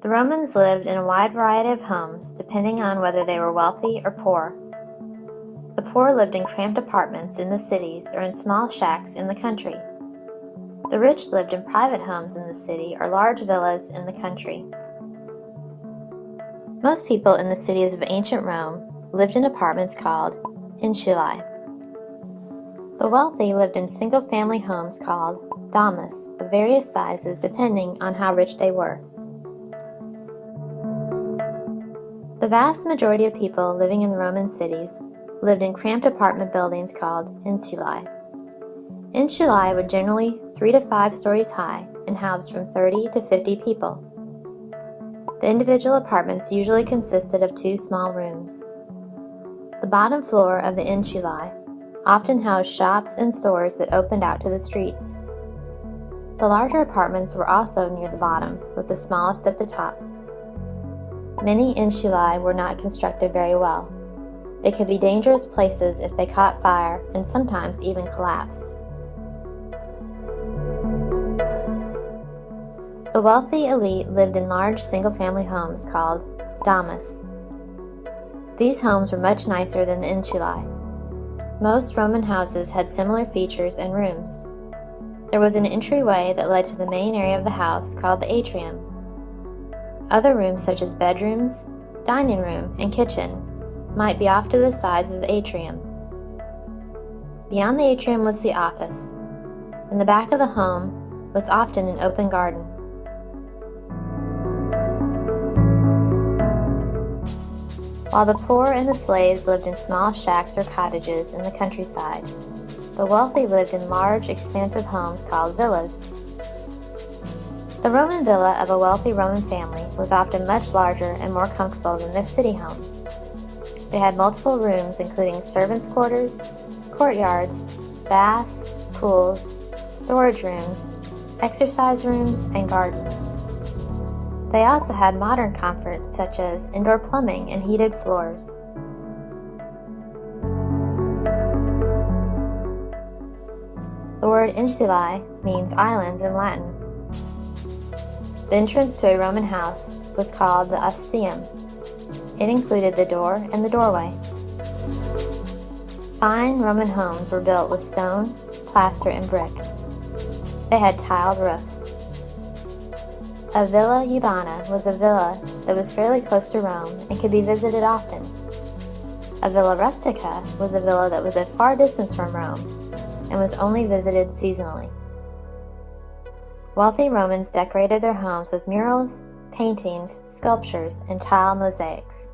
The Romans lived in a wide variety of homes, depending on whether they were wealthy or poor. The poor lived in cramped apartments in the cities or in small shacks in the country. The rich lived in private homes in the city or large villas in the country. Most people in the cities of ancient Rome lived in apartments called Insulae. The wealthy lived in single-family homes called domus of various sizes depending on how rich they were. The vast majority of people living in the Roman cities lived in cramped apartment buildings called insulae. Insulae were generally 3 to 5 stories high and housed from 30 to 50 people. The individual apartments usually consisted of 2 small rooms. The bottom floor of the insulae often housed shops and stores that opened out to the streets. The larger apartments were also near the bottom, with the smallest at the top. Many insulae were not constructed very well. They could be dangerous places if they caught fire and sometimes even collapsed. The wealthy elite lived in large single-family homes called domus. These homes were much nicer than the insulae. Most Roman houses had similar features and rooms. There was an entryway that led to the main area of the house called the atrium. Other rooms such as bedrooms, dining room, and kitchen might be off to the sides of the atrium. Beyond the atrium was the office. In the back of the home was often an open garden. While the poor and the slaves lived in small shacks or cottages in the countryside, the wealthy lived in large, expansive homes called villas. The Roman villa of a wealthy Roman family was often much larger and more comfortable than their city home. They had multiple rooms including servants' quarters, courtyards, baths, pools, storage rooms, exercise rooms, and gardens. They also had modern comforts such as indoor plumbing and heated floors. The word insulae means islands in Latin. The entrance to a Roman house was called the ostium. It included the door and the doorway. Fine Roman homes were built with stone, plaster, and brick. They had tiled roofs. A villa urbana was a villa that was fairly close to Rome and could be visited often. A villa rustica was a villa that was a far distance from Rome and was only visited seasonally. Wealthy Romans decorated their homes with murals, paintings, sculptures, and tile mosaics.